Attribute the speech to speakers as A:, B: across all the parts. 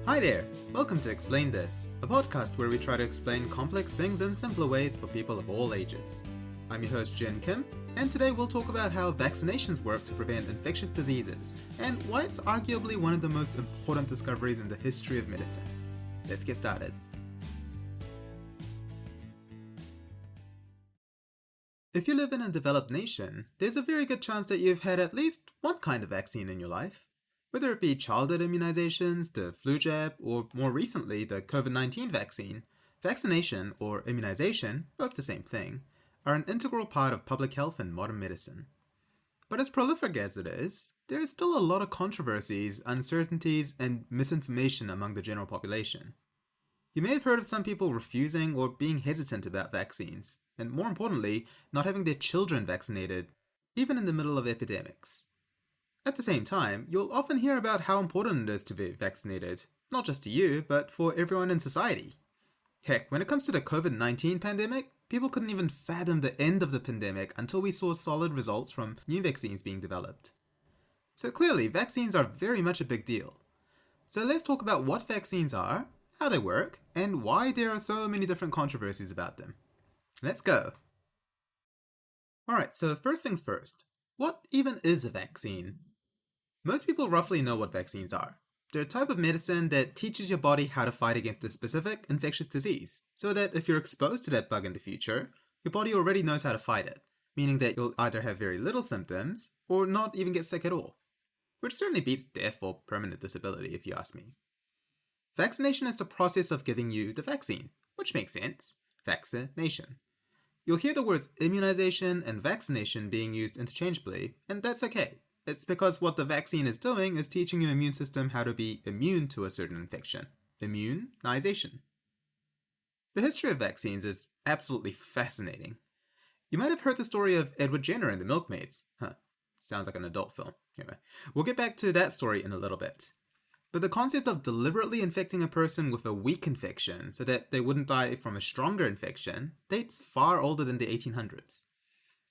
A: Hi there! Welcome to Explain This, a podcast where we try to explain complex things in simpler ways for people of all ages. I'm your host Jin Kim, and today we'll talk about how vaccinations work to prevent infectious diseases, and why it's arguably one of the most important discoveries in the history of medicine. Let's get started. If you live in a developed nation, there's a very good chance that you've had at least one kind of vaccine in your life. Whether it be childhood immunizations, the flu jab, or more recently the COVID-19 vaccine, vaccination or immunization, both the same thing, are an integral part of public health and modern medicine. But as prolific as it is, there is still a lot of controversies, uncertainties, and misinformation among the general population. You may have heard of some people refusing or being hesitant about vaccines, and more importantly, not having their children vaccinated, even in the middle of epidemics. At the same time, you'll often hear about how important it is to be vaccinated, not just to you, but for everyone in society. Heck, when it comes to the COVID-19 pandemic, people couldn't even fathom the end of the pandemic until we saw solid results from new vaccines being developed. So clearly, vaccines are very much a big deal. So let's talk about what vaccines are, how they work, and why there are so many different controversies about them. Let's go! Alright, so first things first. What even is a vaccine? Most people roughly know what vaccines are. They're a type of medicine that teaches your body how to fight against a specific infectious disease, so that if you're exposed to that bug in the future, your body already knows how to fight it, meaning that you'll either have very little symptoms, or not even get sick at all. Which certainly beats death or permanent disability, if you ask me. Vaccination is the process of giving you the vaccine, which makes sense. Vaccination. You'll hear the words immunization and vaccination being used interchangeably, and that's okay. It's because what the vaccine is doing is teaching your immune system how to be immune to a certain infection. Immunization. The history of vaccines is absolutely fascinating. You might have heard the story of Edward Jenner and the milkmaids. Sounds like an adult film. Anyway, we'll get back to that story in a little bit. But the concept of deliberately infecting a person with a weak infection so that they wouldn't die from a stronger infection dates far older than the 1800s.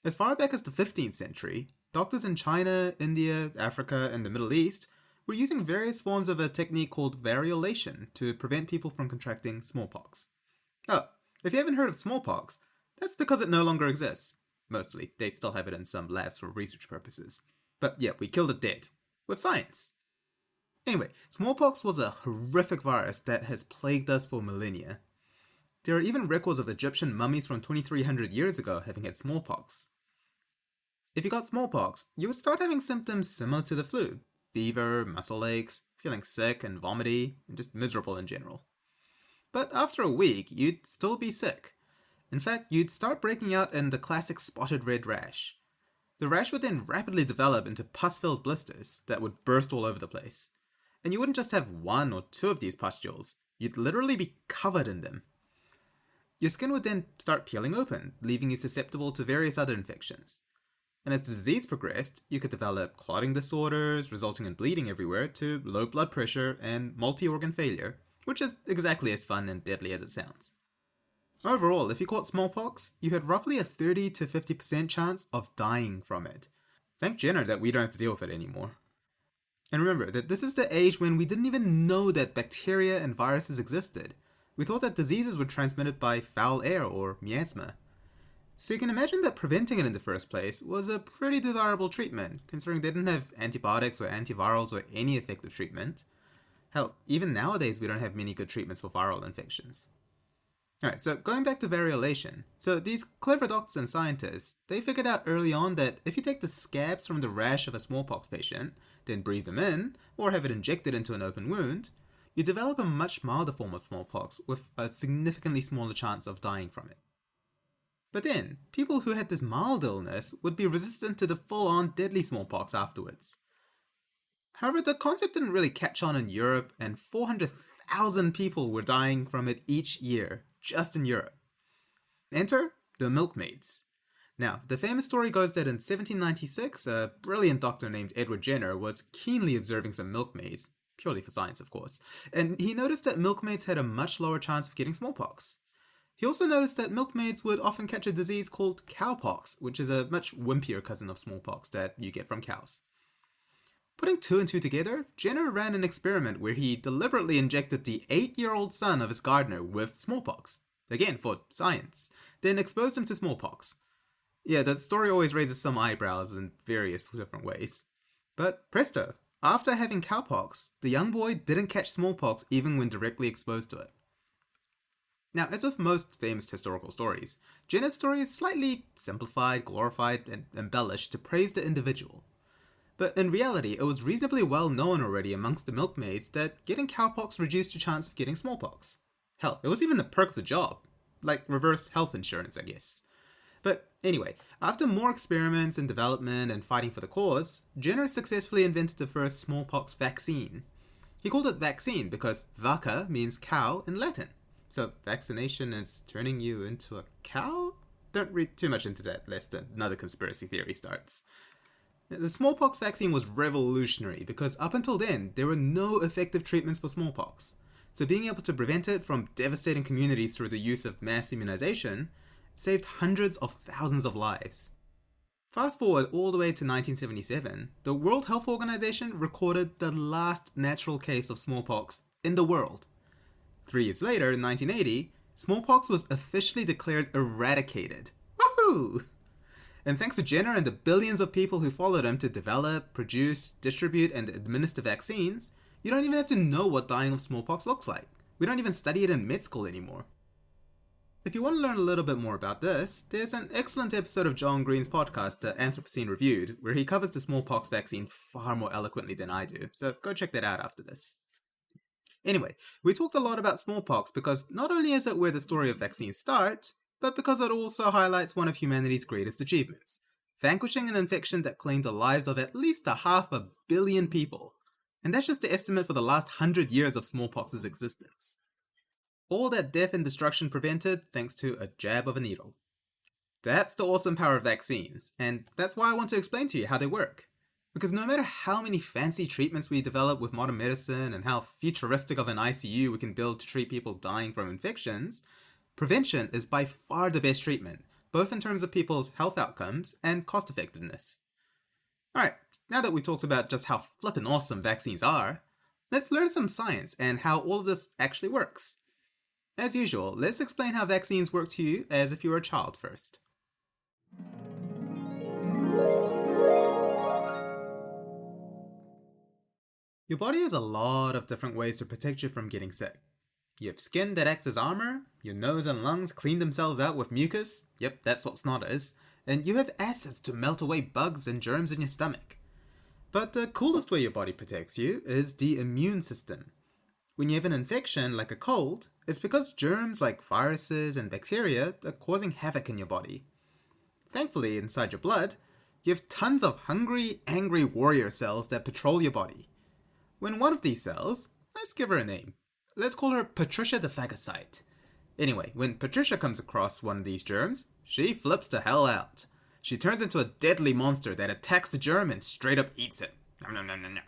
A: As far back as the 15th century, doctors in China, India, Africa, and the Middle East were using various forms of a technique called variolation to prevent people from contracting smallpox. Oh, if you haven't heard of smallpox, that's because it no longer exists. Mostly, they still have it in some labs for research purposes. But yeah, we killed it dead. With science. Anyway, smallpox was a horrific virus that has plagued us for millennia. There are even records of Egyptian mummies from 2300 years ago having had smallpox. If you got smallpox, you would start having symptoms similar to the flu. Fever, muscle aches, feeling sick and vomity, and just miserable in general. But after a week, you'd still be sick. In fact, you'd start breaking out in the classic spotted red rash. The rash would then rapidly develop into pus-filled blisters that would burst all over the place. And you wouldn't just have one or two of these pustules, you'd literally be covered in them. Your skin would then start peeling open, leaving you susceptible to various other infections. And as the disease progressed, you could develop clotting disorders, resulting in bleeding everywhere, to low blood pressure and multi-organ failure, which is exactly as fun and deadly as it sounds. Overall, if you caught smallpox, you had roughly a 30 to 50% chance of dying from it. Thank Jenner that we don't have to deal with it anymore. And remember that this is the age when we didn't even know that bacteria and viruses existed. We thought that diseases were transmitted by foul air or miasma. So you can imagine that preventing it in the first place was a pretty desirable treatment, considering they didn't have antibiotics or antivirals or any effective treatment. Hell, even nowadays we don't have many good treatments for viral infections. Alright, so going back to variolation. So these clever doctors and scientists, they figured out early on that if you take the scabs from the rash of a smallpox patient, then breathe them in, or have it injected into an open wound, you develop a much milder form of smallpox with a significantly smaller chance of dying from it. But then, people who had this mild illness would be resistant to the full-on deadly smallpox afterwards. However, the concept didn't really catch on in Europe, and 400,000 people were dying from it each year, just in Europe. Enter the milkmaids. Now, the famous story goes that in 1796, a brilliant doctor named Edward Jenner was keenly observing some milkmaids, purely for science of course, and he noticed that milkmaids had a much lower chance of getting smallpox. He also noticed that milkmaids would often catch a disease called cowpox, which is a much wimpier cousin of smallpox that you get from cows. Putting two and two together, Jenner ran an experiment where he deliberately injected the 8-year-old son of his gardener with smallpox. Again, for science. Then exposed him to smallpox. Yeah, the story always raises some eyebrows in various different ways. But presto, after having cowpox, the young boy didn't catch smallpox even when directly exposed to it. Now, as with most famous historical stories, Jenner's story is slightly simplified, glorified, and embellished to praise the individual. But in reality, it was reasonably well known already amongst the milkmaids that getting cowpox reduced your chance of getting smallpox. Hell, it was even a perk of the job. Like reverse health insurance, I guess. But anyway, after more experiments and development and fighting for the cause, Jenner successfully invented the first smallpox vaccine. He called it vaccine because vacca means cow in Latin. So vaccination is turning you into a cow? Don't read too much into that lest another conspiracy theory starts. The smallpox vaccine was revolutionary because up until then, there were no effective treatments for smallpox. So being able to prevent it from devastating communities through the use of mass immunization saved hundreds of thousands of lives. Fast forward all the way to 1977, the World Health Organization recorded the last natural case of smallpox in the world. 3 years later, in 1980, smallpox was officially declared eradicated. Woohoo! And thanks to Jenner and the billions of people who followed him to develop, produce, distribute, and administer vaccines, you don't even have to know what dying of smallpox looks like. We don't even study it in med school anymore. If you want to learn a little bit more about this, there's an excellent episode of John Green's podcast, The Anthropocene Reviewed, where he covers the smallpox vaccine far more eloquently than I do, so go check that out after this. Anyway, we talked a lot about smallpox because not only is it where the story of vaccines start, but because it also highlights one of humanity's greatest achievements, vanquishing an infection that claimed the lives of at least 500 million people. And that's just the estimate for the last 100 years of smallpox's existence. All that death and destruction prevented thanks to a jab of a needle. That's the awesome power of vaccines, and that's why I want to explain to you how they work. Because no matter how many fancy treatments we develop with modern medicine and how futuristic of an ICU we can build to treat people dying from infections, prevention is by far the best treatment, both in terms of people's health outcomes and cost effectiveness. Alright, now that we talked about just how flippin' awesome vaccines are, let's learn some science and how all of this actually works. As usual, let's explain how vaccines work to you as if you were a child first. Your body has a lot of different ways to protect you from getting sick. You have skin that acts as armor, your nose and lungs clean themselves out with mucus, yep, that's what snot is, and you have acids to melt away bugs and germs in your stomach. But the coolest way your body protects you is the immune system. When you have an infection like a cold, it's because germs like viruses and bacteria are causing havoc in your body. Thankfully, inside your blood, you have tons of hungry, angry warrior cells that patrol your body. When one of these cells, let's give her a name. Let's call her Patricia the Phagocyte. Anyway, when Patricia comes across one of these germs, she flips the hell out. She turns into a deadly monster that attacks the germ and straight up eats it. Nom, nom, nom, nom, nom.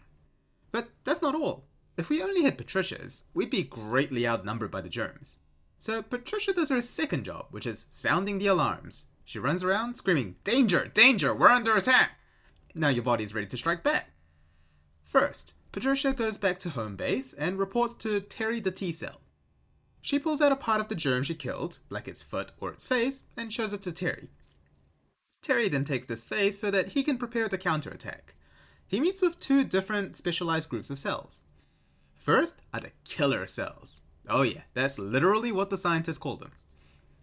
A: But that's not all. If we only had Patricias, we'd be greatly outnumbered by the germs. So Patricia does her second job, which is sounding the alarms. She runs around screaming, "Danger! Danger! We're under attack!" Now your body's ready to strike back. First, Patricia goes back to home base and reports to Terry the T-cell. She pulls out a part of the germ she killed, like its foot or its face, and shows it to Terry. Terry then takes this face so that he can prepare the counterattack. He meets with two different specialized groups of cells. First are the killer cells. Oh yeah, that's literally what the scientists call them.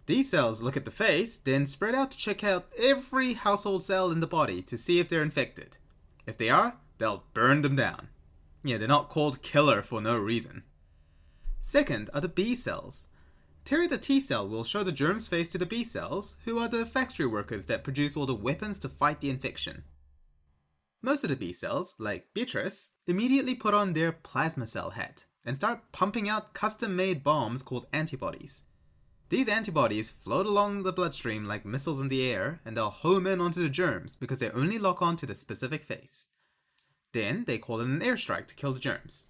A: These cells look at the face, then spread out to check out every household cell in the body to see if they're infected. If they are, they'll burn them down. Yeah, they're not called killer for no reason. Second are the B cells. Terry the T-cell will show the germ's face to the B cells, who are the factory workers that produce all the weapons to fight the infection. Most of the B cells, like Beatrice, immediately put on their plasma cell hat and start pumping out custom-made bombs called antibodies. These antibodies float along the bloodstream like missiles in the air, and they'll home in onto the germs because they only lock on to the specific face. Then they call in an airstrike to kill the germs.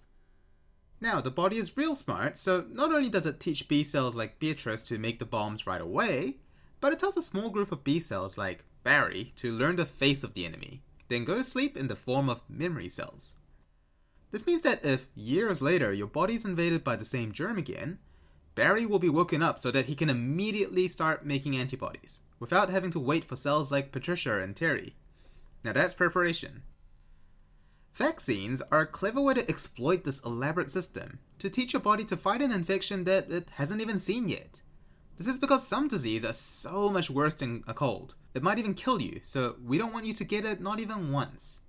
A: Now, the body is real smart, so not only does it teach B cells like Beatrice to make the bombs right away, but it tells a small group of B cells like Barry to learn the face of the enemy. then go to sleep in the form of memory cells. This means that if years later your body's invaded by the same germ again, Barry will be woken up so that he can immediately start making antibodies, without having to wait for cells like Patricia and Terry. Now that's preparation. Vaccines are a clever way to exploit this elaborate system to teach your body to fight an infection that it hasn't even seen yet. This is because some diseases are so much worse than a cold. It might even kill you, so we don't want you to get it not even once.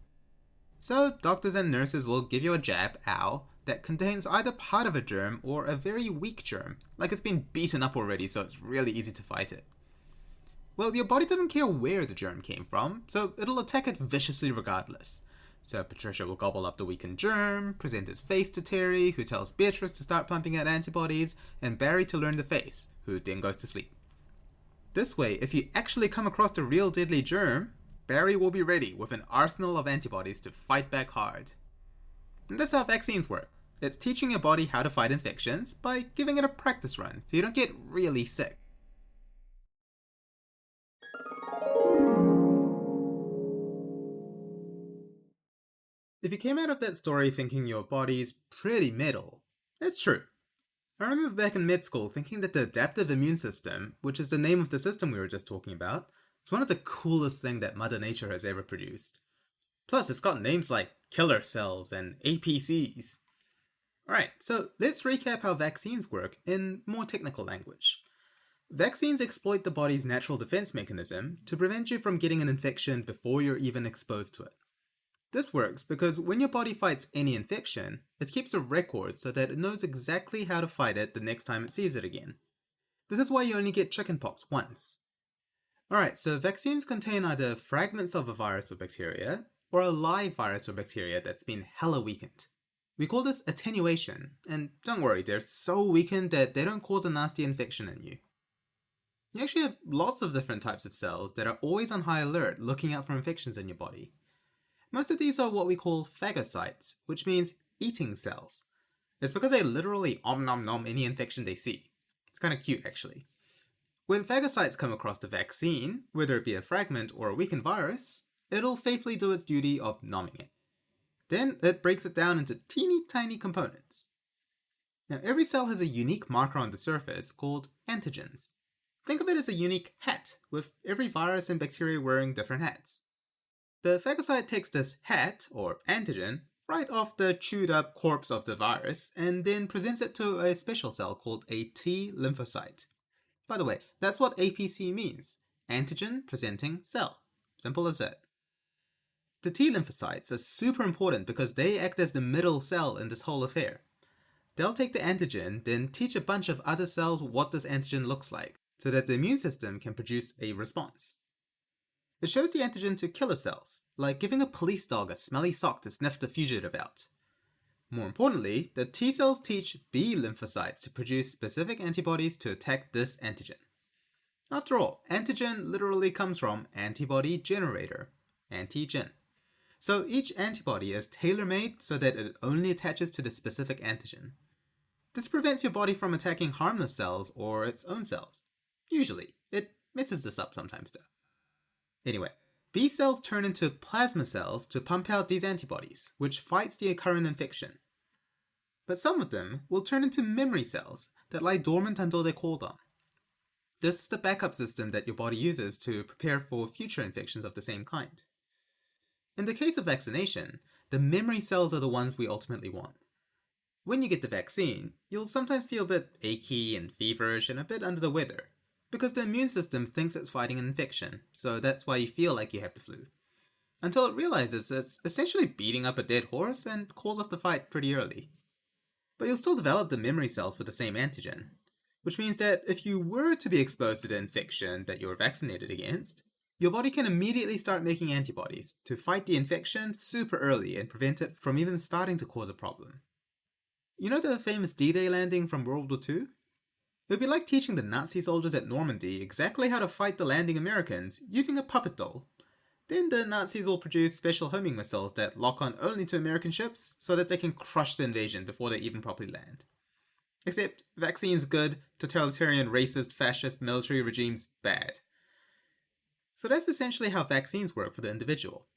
A: So doctors and nurses will give you a jab, ow, that contains either part of a germ or a very weak germ, like it's been beaten up already so it's really easy to fight it. Well, your body doesn't care where the germ came from, so it'll attack it viciously regardless. So Patricia will gobble up the weakened germ, present his face to Terry, who tells Beatrice to start pumping out antibodies, and Barry to learn the face, who then goes to sleep. This way, if you actually come across the real deadly germ, Barry will be ready with an arsenal of antibodies to fight back hard. And that's how vaccines work. It's teaching your body how to fight infections by giving it a practice run so you don't get really sick. If you came out of that story thinking your body's pretty metal, that's true. I remember back in med school thinking that the adaptive immune system, which is the name of the system we were just talking about, is one of the coolest things that Mother Nature has ever produced. Plus, it's got names like killer cells and APCs. Alright, so let's recap how vaccines work in more technical language. Vaccines exploit the body's natural defense mechanism to prevent you from getting an infection before you're even exposed to it. This works because when your body fights any infection, it keeps a record so that it knows exactly how to fight it the next time it sees it again. This is why you only get chickenpox once. Alright, so vaccines contain either fragments of a virus or bacteria, or a live virus or bacteria that's been hella weakened. We call this attenuation, and don't worry, they're so weakened that they don't cause a nasty infection in you. You actually have lots of different types of cells that are always on high alert looking out for infections in your body. Most of these are what we call phagocytes, which means eating cells. It's because they literally nom any infection they see. It's kind of cute actually. When phagocytes come across the vaccine, whether it be a fragment or a weakened virus, it'll faithfully do its duty of nomming it. Then it breaks it down into teeny tiny components. Now every cell has a unique marker on the surface called antigens. Think of it as a unique hat, with every virus and bacteria wearing different hats. The phagocyte takes this hat, or antigen, right off the chewed up corpse of the virus, and then presents it to a special cell called a T lymphocyte. By the way, that's what APC means, antigen presenting cell. Simple as that. The T lymphocytes are super important because they act as the middle cell in this whole affair. They'll take the antigen, then teach a bunch of other cells what this antigen looks like, so that the immune system can produce a response. It shows the antigen to killer cells, like giving a police dog a smelly sock to sniff the fugitive out. More importantly, the T cells teach B lymphocytes to produce specific antibodies to attack this antigen. After all, antigen literally comes from antibody generator, antigen. So each antibody is tailor-made so that it only attaches to the specific antigen. This prevents your body from attacking harmless cells or its own cells. Usually. It messes this up sometimes though. Anyway, B cells turn into plasma cells to pump out these antibodies, which fights the current infection. But some of them will turn into memory cells that lie dormant until they're called on. This is the backup system that your body uses to prepare for future infections of the same kind. In the case of vaccination, the memory cells are the ones we ultimately want. When you get the vaccine, you'll sometimes feel a bit achy and feverish and a bit under the weather, because the immune system thinks it's fighting an infection, so that's why you feel like you have the flu. Until it realizes it's essentially beating up a dead horse and calls off the fight pretty early. But you'll still develop the memory cells for the same antigen, which means that if you were to be exposed to the infection that you're vaccinated against, your body can immediately start making antibodies to fight the infection super early and prevent it from even starting to cause a problem. You know the famous D-Day landing from World War II? It would be like teaching the Nazi soldiers at Normandy exactly how to fight the landing Americans using a puppet doll. Then the Nazis will produce special homing missiles that lock on only to American ships so that they can crush the invasion before they even properly land. Except vaccines good, totalitarian, racist, fascist military regimes bad. So that's essentially how vaccines work for the individual.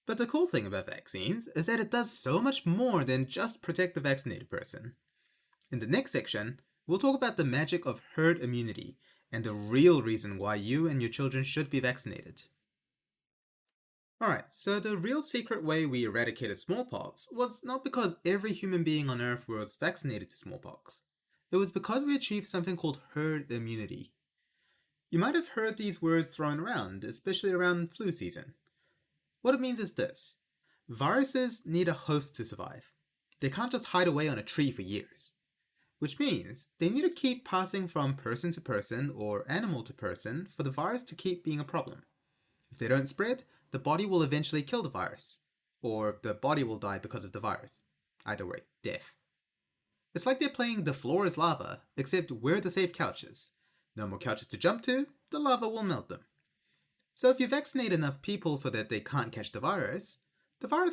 A: But the cool thing about vaccines is that it does so much more than just protect the vaccinated person. In the next section, we'll talk about the magic of herd immunity and the real reason why you and your children should be vaccinated. Alright, so the real secret way we eradicated smallpox was not because every human being on Earth was vaccinated to smallpox. It was because we achieved something called herd immunity. You might have heard these words thrown around, especially around flu season. What it means is this: viruses need a host to survive. They can't just hide away on a tree for years. Which means they need to keep passing from person to person or animal to person for the virus to keep being a problem. If they don't spread, the body will eventually kill the virus, or the body will die because of the virus. Either way, death. It's like they're playing the floor is lava, except we're the safe couches. No more couches to jump to, the lava will melt them. So if you vaccinate enough people so that they can't catch the virus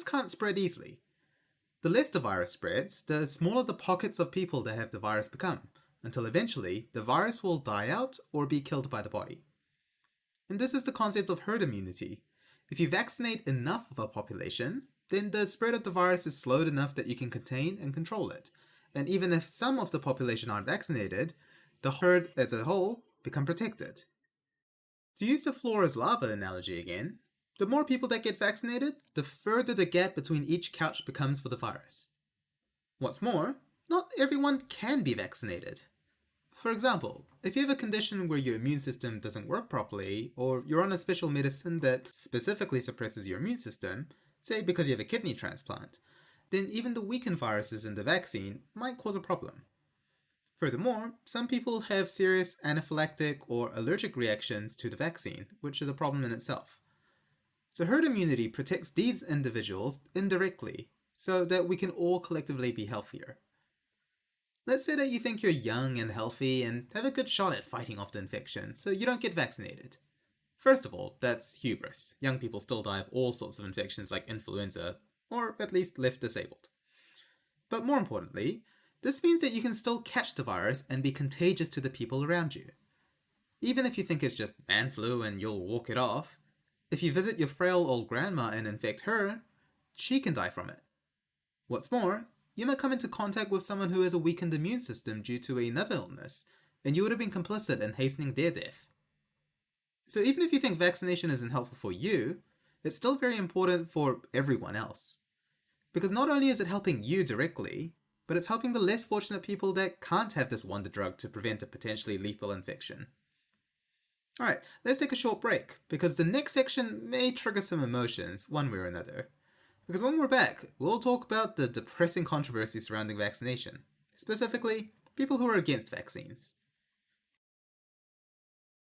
A: can't spread easily. The less the virus spreads, the smaller the pockets of people that have the virus become, until eventually the virus will die out or be killed by the body. And this is the concept of herd immunity. If you vaccinate enough of a population, then the spread of the virus is slowed enough that you can contain and control it. And even if some of the population aren't vaccinated, the herd as a whole become protected. To use the floor as lava analogy again, the more people that get vaccinated, the further the gap between each couch becomes for the virus. What's more, not everyone can be vaccinated. For example, if you have a condition where your immune system doesn't work properly, or you're on a special medicine that specifically suppresses your immune system, say because you have a kidney transplant, then even the weakened viruses in the vaccine might cause a problem. Furthermore, some people have serious anaphylactic or allergic reactions to the vaccine, which is a problem in itself. So herd immunity protects these individuals indirectly, so that we can all collectively be healthier. Let's say that you think you're young and healthy and have a good shot at fighting off the infection, so you don't get vaccinated. First of all, that's hubris. Young people still die of all sorts of infections like influenza, or at least left disabled. But more importantly, this means that you can still catch the virus and be contagious to the people around you. Even if you think it's just man flu and you'll walk it off, if you visit your frail old grandma and infect her, she can die from it. What's more, you might come into contact with someone who has a weakened immune system due to another illness, and you would have been complicit in hastening their death. So even if you think vaccination isn't helpful for you, it's still very important for everyone else. Because not only is it helping you directly, but it's helping the less fortunate people that can't have this wonder drug to prevent a potentially lethal infection. Alright, let's take a short break, because the next section may trigger some emotions, one way or another. Because when we're back, we'll talk about the depressing controversy surrounding vaccination, specifically, people who are against vaccines.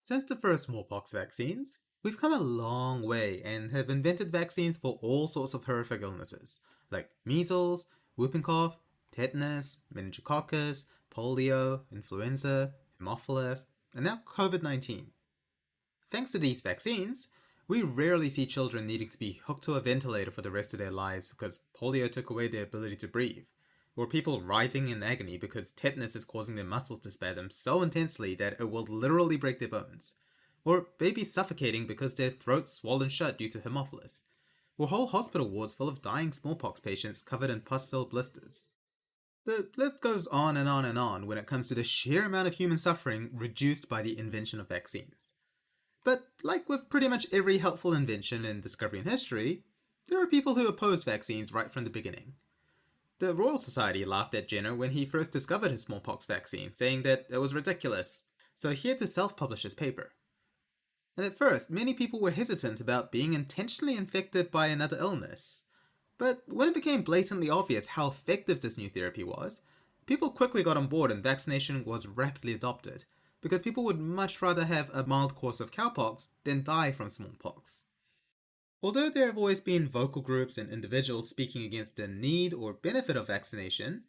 A: Since the first smallpox vaccines, we've come a long way and have invented vaccines for all sorts of horrific illnesses, like measles, whooping cough, tetanus, meningococcus, polio, influenza, Haemophilus, and now COVID-19. Thanks to these vaccines, we rarely see children needing to be hooked to a ventilator for the rest of their lives because polio took away their ability to breathe, or people writhing in agony because tetanus is causing their muscles to spasm so intensely that it will literally break their bones, or babies suffocating because their throats swollen shut due to Haemophilus, or whole hospital wards full of dying smallpox patients covered in pus-filled blisters. The list goes on and on and on when it comes to the sheer amount of human suffering reduced by the invention of vaccines. But like with pretty much every helpful invention in discovery and history, there are people who opposed vaccines right from the beginning. The Royal Society laughed at Jenner when he first discovered his smallpox vaccine, saying that it was ridiculous, so he had to self-publish his paper. And at first, many people were hesitant about being intentionally infected by another illness. But when it became blatantly obvious how effective this new therapy was, people quickly got on board and vaccination was rapidly adopted, because people would much rather have a mild course of cowpox than die from smallpox. Although there have always been vocal groups and individuals speaking against the need or benefit of vaccination,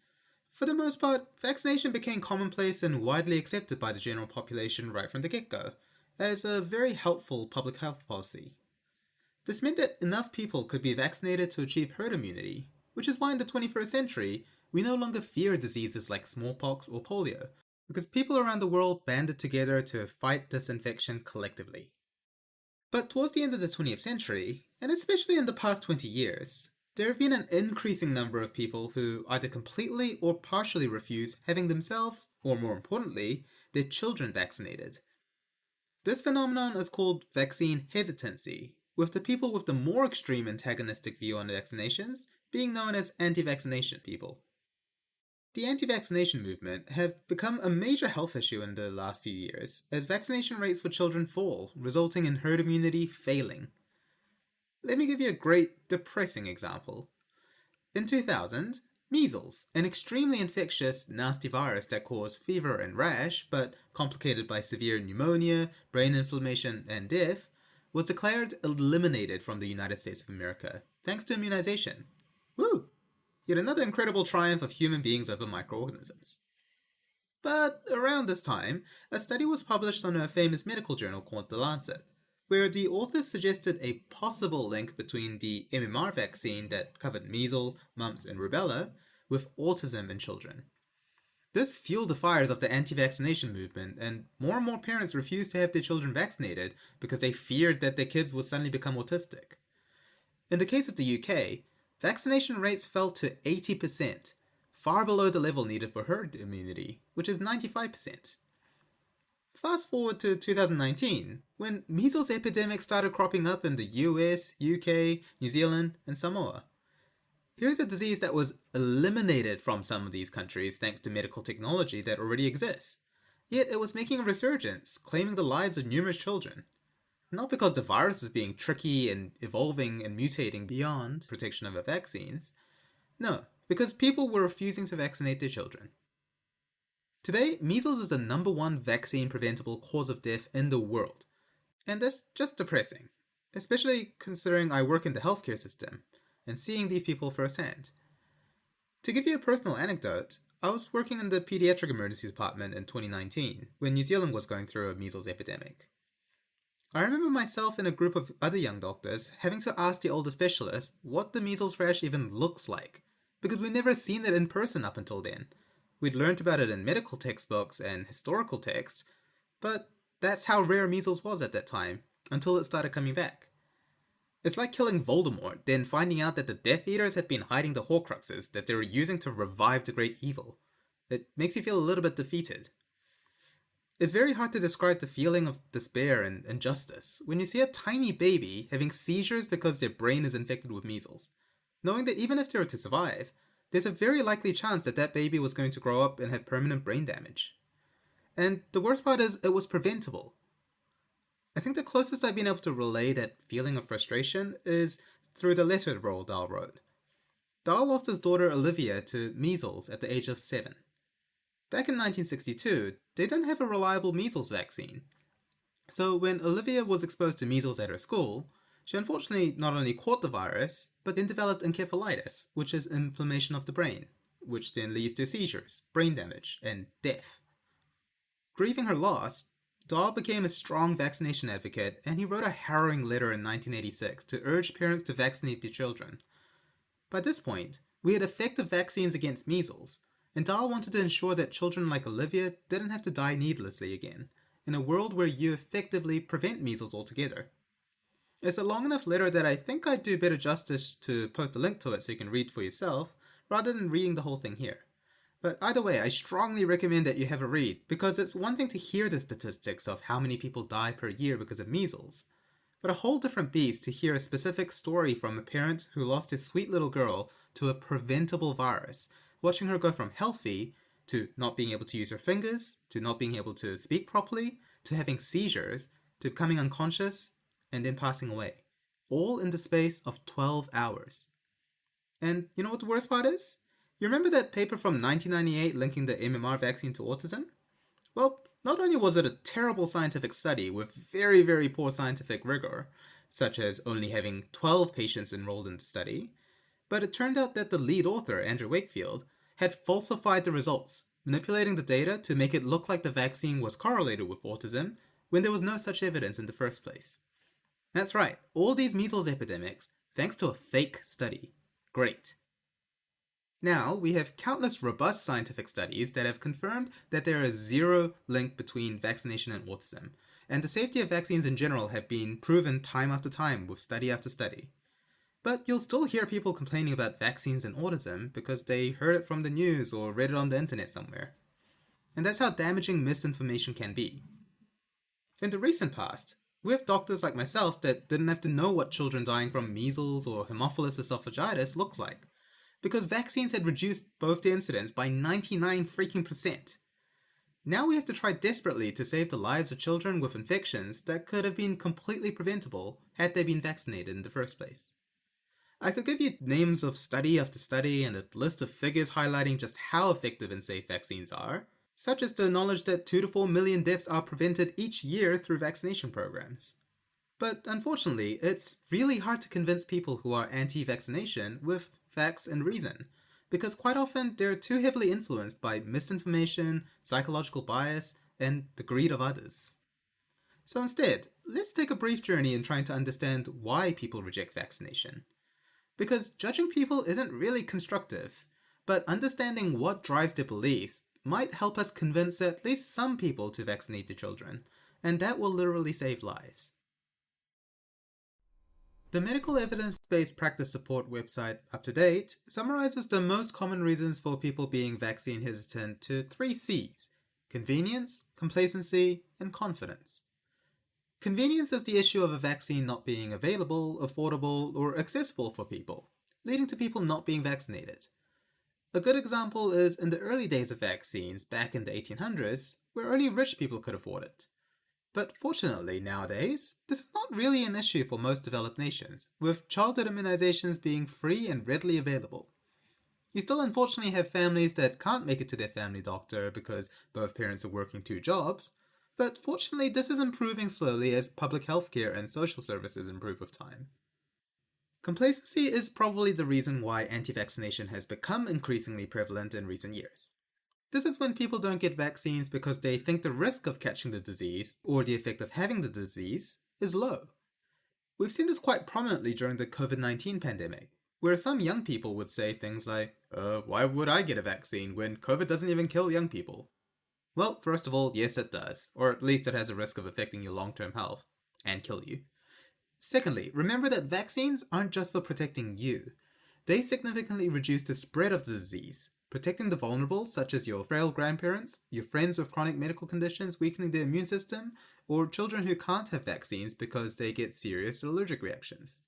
A: for the most part, vaccination became commonplace and widely accepted by the general population right from the get-go, as a very helpful public health policy. This meant that enough people could be vaccinated to achieve herd immunity, which is why in the 21st century, we no longer fear diseases like smallpox or polio, because people around the world banded together to fight this infection collectively. But towards the end of the 20th century, and especially in the past 20 years, there have been an increasing number of people who either completely or partially refuse having themselves, or more importantly, their children vaccinated. This phenomenon is called vaccine hesitancy, with the people with the more extreme antagonistic view on vaccinations being known as anti-vaccination people. The anti-vaccination movement have become a major health issue in the last few years, as vaccination rates for children fall, resulting in herd immunity failing. Let me give you a great, depressing example. In 2000, measles, an extremely infectious, nasty virus that caused fever and rash, but complicated by severe pneumonia, brain inflammation, and death, was declared eliminated from the United States of America, thanks to immunization. Woo! Yet another incredible triumph of human beings over microorganisms. But around this time, a study was published on a famous medical journal called The Lancet, where the authors suggested a possible link between the MMR vaccine that covered measles, mumps, and rubella with autism in children. This fueled the fires of the anti-vaccination movement, and more parents refused to have their children vaccinated because they feared that their kids would suddenly become autistic. In the case of the UK, vaccination rates fell to 80%, far below the level needed for herd immunity, which is 95%. Fast forward to 2019, when measles epidemics started cropping up in the US, UK, New Zealand, and Samoa. Here's a disease that was eliminated from some of these countries thanks to medical technology that already exists. Yet it was making a resurgence, claiming the lives of numerous children. Not because the virus is being tricky and evolving and mutating beyond protection of the vaccines. No, because people were refusing to vaccinate their children. Today, measles is the #1 vaccine-preventable cause of death in the world. And that's just depressing, especially considering I work in the healthcare system and seeing these people firsthand. To give you a personal anecdote, I was working in the pediatric emergency department in 2019 when New Zealand was going through a measles epidemic. I remember myself and a group of other young doctors having to ask the older specialists what the measles rash even looks like, because we'd never seen it in person up until then. We'd learned about it in medical textbooks and historical texts, but that's how rare measles was at that time, until it started coming back. It's like killing Voldemort, then finding out that the Death Eaters had been hiding the Horcruxes that they were using to revive the great evil. It makes you feel a little bit defeated. It's very hard to describe the feeling of despair and injustice when you see a tiny baby having seizures because their brain is infected with measles, knowing that even if they were to survive, there's a very likely chance that that baby was going to grow up and have permanent brain damage. And the worst part is, it was preventable. I think the closest I've been able to relay that feeling of frustration is through the letter Roald Dahl wrote. Dahl lost his daughter Olivia to measles at the age of 7. Back in 1962, they didn't have a reliable measles vaccine. So when Olivia was exposed to measles at her school, she unfortunately not only caught the virus, but then developed encephalitis, which is inflammation of the brain, which then leads to seizures, brain damage, and death. Grieving her loss, Dahl became a strong vaccination advocate, and he wrote a harrowing letter in 1986 to urge parents to vaccinate their children. By this point, we had effective vaccines against measles, and Dahl wanted to ensure that children like Olivia didn't have to die needlessly again, in a world where you effectively prevent measles altogether. It's a long enough letter that I think I'd do better justice to post a link to it so you can read for yourself, rather than reading the whole thing here. But either way, I strongly recommend that you have a read, because it's one thing to hear the statistics of how many people die per year because of measles, but a whole different beast to hear a specific story from a parent who lost his sweet little girl to a preventable virus, watching her go from healthy to not being able to use her fingers, to not being able to speak properly, to having seizures, to becoming unconscious, and then passing away. All in the space of 12 hours. And you know what the worst part is? You remember that paper from 1998 linking the MMR vaccine to autism? Well, not only was it a terrible scientific study with very poor scientific rigor, such as only having 12 patients enrolled in the study, but it turned out that the lead author, Andrew Wakefield, had falsified the results, manipulating the data to make it look like the vaccine was correlated with autism when there was no such evidence in the first place. That's right, all these measles epidemics, thanks to a fake study. Great. Now, we have countless robust scientific studies that have confirmed that there is zero link between vaccination and autism, and the safety of vaccines in general have been proven time after time with study after study. But you'll still hear people complaining about vaccines and autism because they heard it from the news or read it on the internet somewhere. And that's how damaging misinformation can be. In the recent past, we have doctors like myself that didn't have to know what children dying from measles or Haemophilus esophagitis looks like, because vaccines had reduced both the incidence by 99 freaking percent. Now we have to try desperately to save the lives of children with infections that could have been completely preventable had they been vaccinated in the first place. I could give you names of study after study and a list of figures highlighting just how effective and safe vaccines are, such as the knowledge that 2 to 4 million deaths are prevented each year through vaccination programs. But unfortunately, it's really hard to convince people who are anti-vaccination with facts and reason, because quite often they're too heavily influenced by misinformation, psychological bias, and the greed of others. So instead, let's take a brief journey in trying to understand why people reject vaccination. Because judging people isn't really constructive, but understanding what drives their beliefs might help us convince at least some people to vaccinate their children, and that will literally save lives. The medical evidence-based practice support website UpToDate summarizes the most common reasons for people being vaccine hesitant to 3 C's: convenience, complacency, and confidence. Convenience is the issue of a vaccine not being available, affordable, or accessible for people, leading to people not being vaccinated. A good example is in the early days of vaccines back in the 1800s, where only rich people could afford it. But fortunately, nowadays, this is not really an issue for most developed nations, with childhood immunizations being free and readily available. You still unfortunately have families that can't make it to their family doctor because both parents are working 2 jobs, but fortunately this is improving slowly as public healthcare and social services improve with time. Complacency is probably the reason why anti-vaccination has become increasingly prevalent in recent years. This is when people don't get vaccines because they think the risk of catching the disease, or the effect of having the disease, is low. We've seen this quite prominently during the COVID-19 pandemic, where some young people would say things like, why would I get a vaccine when COVID doesn't even kill young people? Well, first of all, yes it does, or at least it has a risk of affecting your long-term health, and kill you. Secondly, remember that vaccines aren't just for protecting you. They significantly reduce the spread of the disease, protecting the vulnerable, such as your frail grandparents, your friends with chronic medical conditions weakening their immune system, or children who can't have vaccines because they get serious allergic reactions.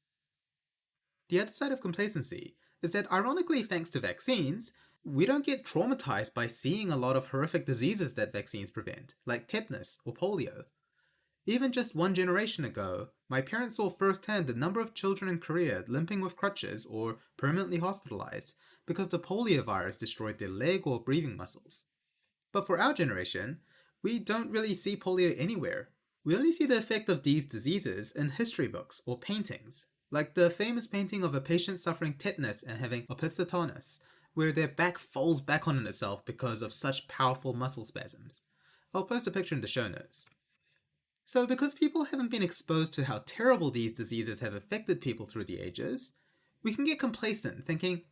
A: The other side of complacency is that, ironically, thanks to vaccines, we don't get traumatized by seeing a lot of horrific diseases that vaccines prevent, like tetanus or polio. Even just 1 generation ago, my parents saw firsthand the number of children in Korea limping with crutches or permanently hospitalized because the polio virus destroyed their leg or breathing muscles. But for our generation, we don't really see polio anywhere. We only see the effect of these diseases in history books or paintings, like the famous painting of a patient suffering tetanus and having opisthotonus, where their back folds back on itself because of such powerful muscle spasms. I'll post a picture in the show notes. So because people haven't been exposed to how terrible these diseases have affected people through the ages, we can get complacent thinking,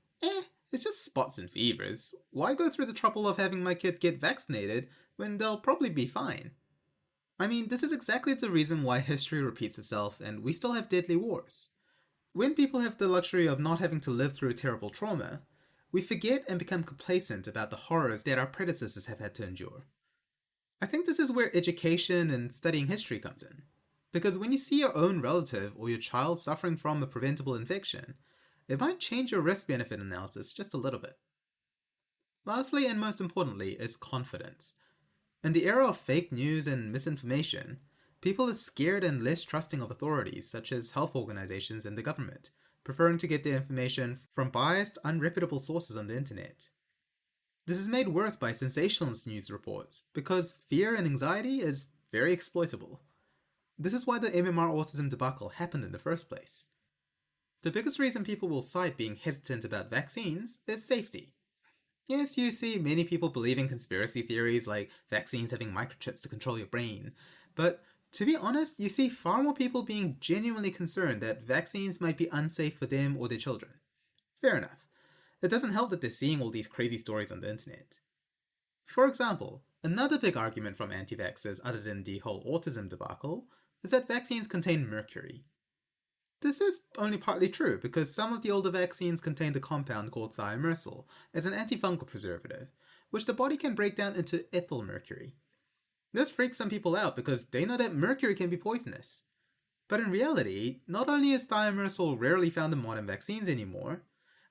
A: it's just spots and fevers. Why go through the trouble of having my kid get vaccinated when they'll probably be fine? I mean, this is exactly the reason why history repeats itself and we still have deadly wars. When people have the luxury of not having to live through terrible trauma, we forget and become complacent about the horrors that our predecessors have had to endure. I think this is where education and studying history comes in. Because when you see your own relative or your child suffering from a preventable infection, it might change your risk-benefit analysis just a little bit. Lastly, and most importantly, is confidence. In the era of fake news and misinformation, people are scared and less trusting of authorities such as health organizations and the government, preferring to get their information from biased, unreputable sources on the internet. This is made worse by sensationalist news reports, because fear and anxiety is very exploitable. This is why the MMR autism debacle happened in the first place. The biggest reason people will cite being hesitant about vaccines is safety. Yes, you see many people believing conspiracy theories like vaccines having microchips to control your brain, but to be honest, you see far more people being genuinely concerned that vaccines might be unsafe for them or their children. Fair enough. It doesn't help that they're seeing all these crazy stories on the internet. For example, Another big argument from anti-vaxxers, other than the whole autism debacle, is that vaccines contain mercury. This is only partly true because some of the older vaccines contained a compound called thimerosal as an antifungal preservative, which the body can break down into ethyl mercury. This freaks some people out because they know that mercury can be poisonous. But in reality, not only is thimerosal rarely found in modern vaccines anymore,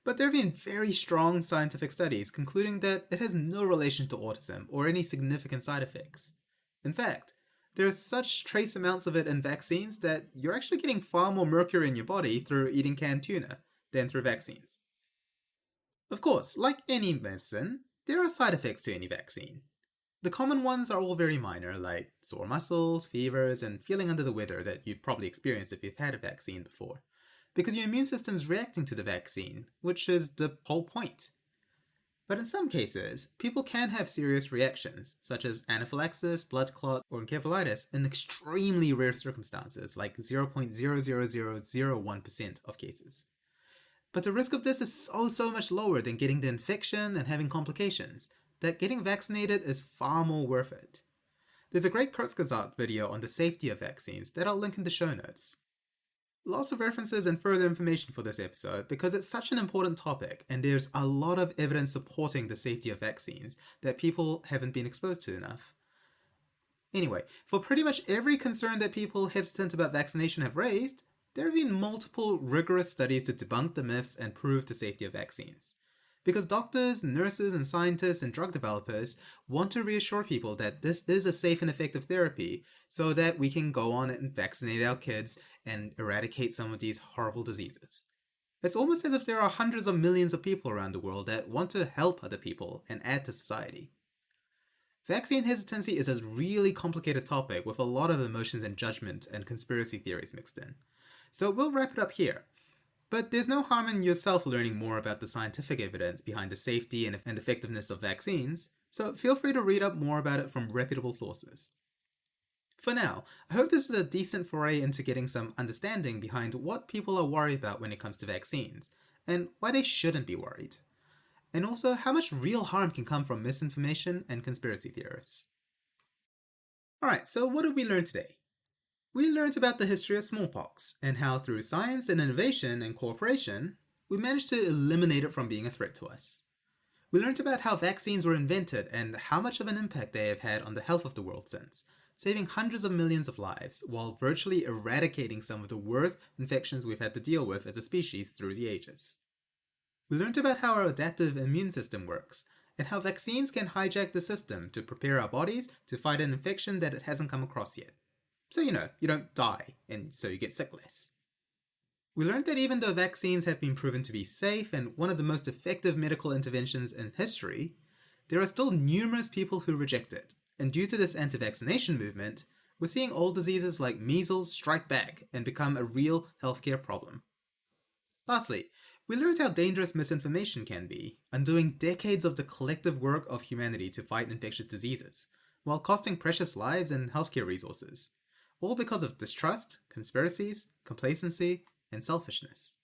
A: but there have been very strong scientific studies concluding that it has no relation to autism or any significant side effects. In fact, there are such trace amounts of it in vaccines that you're actually getting far more mercury in your body through eating canned tuna than through vaccines. Of course, like any medicine, there are side effects to any vaccine. The common ones are all very minor, like sore muscles, fevers, and feeling under the weather that you've probably experienced if you've had a vaccine before, because your immune system's reacting to the vaccine, which is the whole point. But in some cases, people can have serious reactions, such as anaphylaxis, blood clots, or encephalitis in extremely rare circumstances, like 0.00001% of cases. But the risk of this is so much lower than getting the infection and having complications, that getting vaccinated is far more worth it. There's a great Kurzgesagt video on the safety of vaccines that I'll link in the show notes. Lots of references and further information for this episode because it's such an important topic and there's a lot of evidence supporting the safety of vaccines that people haven't been exposed to enough. Anyway, for pretty much every concern that people hesitant about vaccination have raised, there have been multiple rigorous studies to debunk the myths and prove the safety of vaccines. Because doctors, nurses, and scientists and drug developers want to reassure people that this is a safe and effective therapy so that we can go on and vaccinate our kids and eradicate some of these horrible diseases. It's almost as if there are hundreds of millions of people around the world that want to help other people and add to society. Vaccine hesitancy is a really complicated topic with a lot of emotions and judgment and conspiracy theories mixed in. So we'll wrap it up here. But there's no harm in yourself learning more about the scientific evidence behind the safety and effectiveness of vaccines, so feel free to read up more about it from reputable sources. For now, I hope this is a decent foray into getting some understanding behind what people are worried about when it comes to vaccines, and why they shouldn't be worried. And also how much real harm can come from misinformation and conspiracy theorists. Alright, so what did we learn today? We learned about the history of smallpox, and how through science and innovation and cooperation, we managed to eliminate it from being a threat to us. We learned about how vaccines were invented and how much of an impact they have had on the health of the world since, saving hundreds of millions of lives while virtually eradicating some of the worst infections we've had to deal with as a species through the ages. We learned about how our adaptive immune system works, and how vaccines can hijack the system to prepare our bodies to fight an infection that it hasn't come across yet. So you don't die, and so you get sick less. We learned that even though vaccines have been proven to be safe and one of the most effective medical interventions in history, there are still numerous people who reject it, and due to this anti-vaccination movement, we're seeing old diseases like measles strike back and become a real healthcare problem. Lastly, we learned how dangerous misinformation can be, undoing decades of the collective work of humanity to fight infectious diseases, while costing precious lives and healthcare resources. All because of distrust, conspiracies, complacency, and selfishness.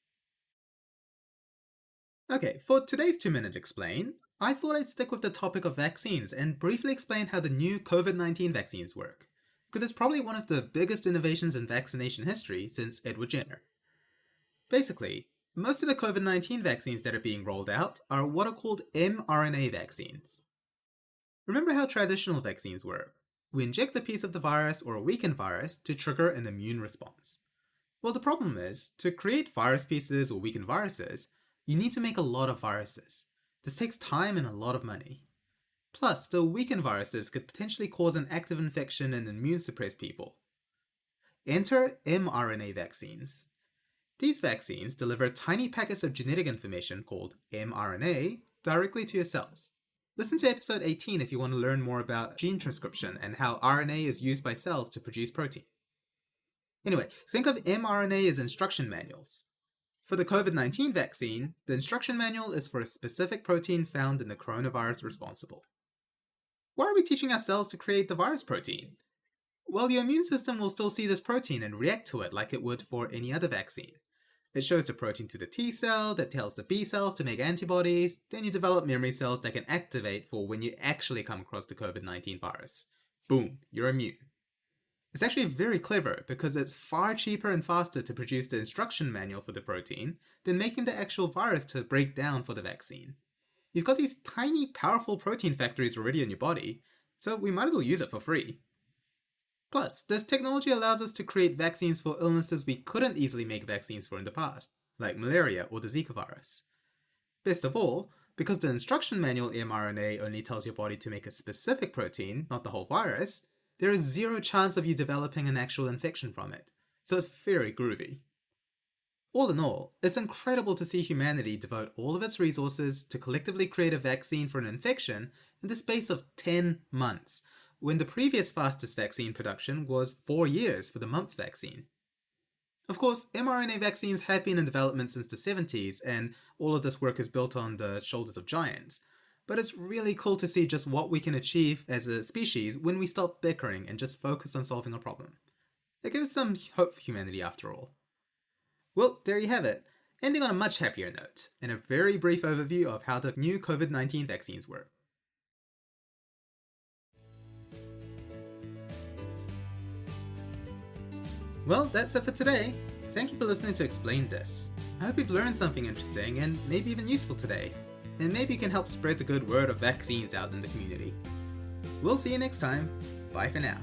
A: Okay, for today's 2-minute explain, I thought I'd stick with the topic of vaccines and briefly explain how the new COVID-19 vaccines work, because it's probably one of the biggest innovations in vaccination history since Edward Jenner. Basically, most of the COVID-19 vaccines that are being rolled out are what are called mRNA vaccines. Remember how traditional vaccines work? We inject a piece of the virus or a weakened virus to trigger an immune response. Well, the problem is, to create virus pieces or weakened viruses, you need to make a lot of viruses. This takes time and a lot of money. Plus, the weakened viruses could potentially cause an active infection and immune suppress people. Enter mRNA vaccines. These vaccines deliver tiny packets of genetic information called mRNA directly to your cells. Listen to episode 18 if you want to learn more about gene transcription and how RNA is used by cells to produce protein. Anyway, think of mRNA as instruction manuals. For the COVID-19 vaccine, the instruction manual is for a specific protein found in the coronavirus responsible. Why are we teaching our cells to create the virus protein? Well, your immune system will still see this protein and react to it like it would for any other vaccine. It shows the protein to the T cell that tells the B cells to make antibodies, then you develop memory cells that can activate for when you actually come across the COVID-19 virus. Boom, you're immune. It's actually very clever because it's far cheaper and faster to produce the instruction manual for the protein than making the actual virus to break down for the vaccine. You've got these tiny, powerful protein factories already in your body, so we might as well use it for free. Plus, this technology allows us to create vaccines for illnesses we couldn't easily make vaccines for in the past, like malaria or the Zika virus. Best of all, because the instruction manual mRNA only tells your body to make a specific protein, not the whole virus, there is zero chance of you developing an actual infection from it, so it's very groovy. All in all, it's incredible to see humanity devote all of its resources to collectively create a vaccine for an infection in the space of 10 months, when the previous fastest vaccine production was 4 years for the mumps vaccine. Of course, mRNA vaccines have been in development since the 70s, and all of this work is built on the shoulders of giants. But it's really cool to see just what we can achieve as a species when we stop bickering and just focus on solving a problem. It gives some hope for humanity after all. Well, there you have it, ending on a much happier note, and a very brief overview of how the new COVID-19 vaccines work. Well, that's it for today. Thank you for listening to Explain This. I hope you've learned something interesting and maybe even useful today. And maybe you can help spread the good word of vaccines out in the community. We'll see you next time. Bye for now.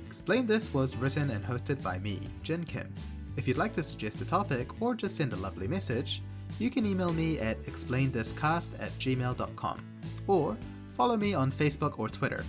A: Explain This was written and hosted by me, Jin Kim. If you'd like to suggest a topic or just send a lovely message, you can email me at explainthiscast@gmail.com or follow me on Facebook or Twitter.